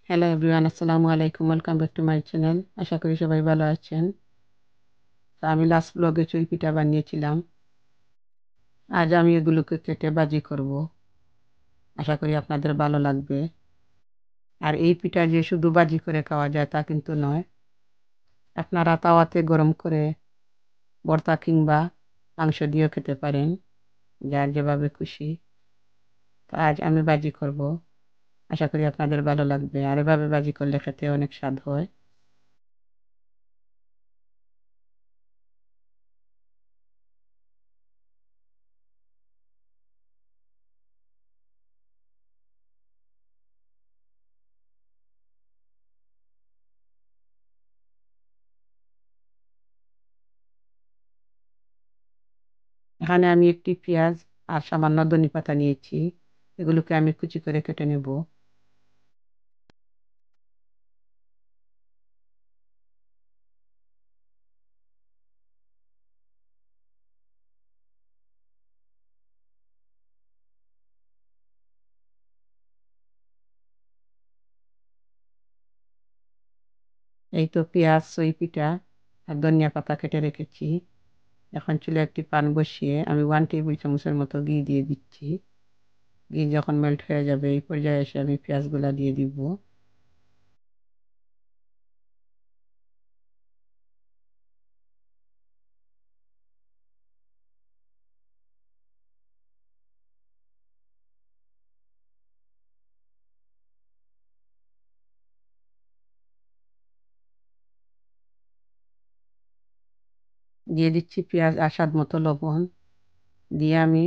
Hello everyone, আসসালামু আলাইকুম। Welcome back to my channel. আশা করি সবাই ভালো আছেন। তো আমি লাস্ট ব্লগে চুই পিঠা বানিয়েছিলাম। আজ আমি এগুলোকে কেটে ভাজি করব। আশা করি আপনাদের ভালো লাগবে। আর এই পিঠা যে শুধু ভাজি করে খাওয়া যায় তা কিন্তু নয়। আপনারা তাওয়াতে গরম করে ভর্তা কিংবা মাংস দিয়েও খেতে পারেন, যার যেভাবে খুশি। তো আজ আমি ভাজি করব। আশা করি আপনাদের ভালো লাগবে। আর এভাবে ভাজি করলে খেতে অনেক স্বাদ হয়। এখানে আমি একটি পেঁয়াজ আর সামান্য ধনেপাতা নিয়েছি। এগুলোকে আমি কুচি করে কেটে নেব। এই তো পেঁয়াজ, সই পিঠা আর ধনিয়া পাতা কেটে রেখেছি। এখন চুলে একটি পান বসিয়ে আমি 1 টেবিল চামচের মতো ঘি দিয়ে দিচ্ছি। ঘি যখন মেল্ট হয়ে যাবে এই পর্যায়ে এসে আমি পেঁয়াজগুলা দিয়ে দিব। দিয়ে দিচ্ছি পেঁয়াজ আর স্বাদ মতো লবণ। দিয়ে আমি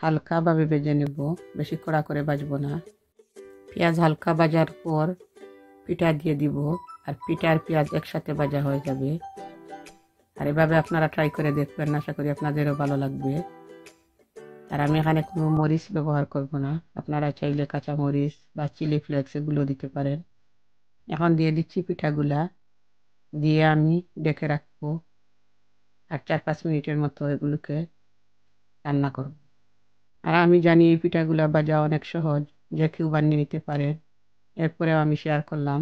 হালকাভাবে ভেজে নেব, বেশি কড়া করে ভাজবো না। পেঁয়াজ হালকা ভাজার পর পিঠা দিয়ে দিব। আর পিঠা আর পেঁয়াজ একসাথে ভাজা হয়ে যাবে। আর এভাবে আপনারা ট্রাই করে দেখবেন, আশা করি আপনাদেরও ভালো লাগবে। আর আমি এখানে কোনো মরিচ ব্যবহার করব না। আপনারা চাইলে কাঁচা মরিচ বা চিলি ফ্লেক্স এগুলো দিতে পারেন। এখন দিয়ে দিচ্ছি পিঠাগুলা। দিয়ে আমি ডেকে রাখবো। আর 4-5 মিনিটের মতো এগুলোকে রান্না করব। আর আমি জানি এই পিঠাগুলা ভাজা অনেক সহজ, যে কেউ বানিয়ে নিতে পারে। এরপরেও আমি শেয়ার করলাম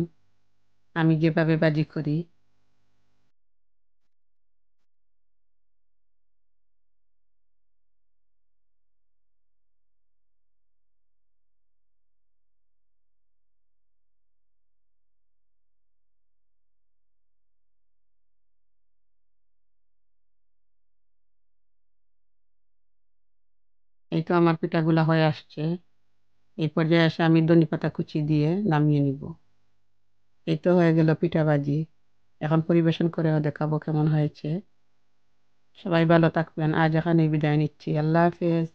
আমি যেভাবে ভাজি করি। এই তো আমার পিঠাগুলা হয়ে আসছে। এই পর্যায়ে এসে আমি ধনেপাতা কুচি দিয়ে নামিয়ে নিব। এই তো হয়ে গেল পিঠা ভাজি। এখন পরিবেশন করেও দেখাবো কেমন হয়েছে। সবাই ভালো থাকবেন। আজ এখানেই বিদায় নিচ্ছি। আল্লাহ হাফেজ।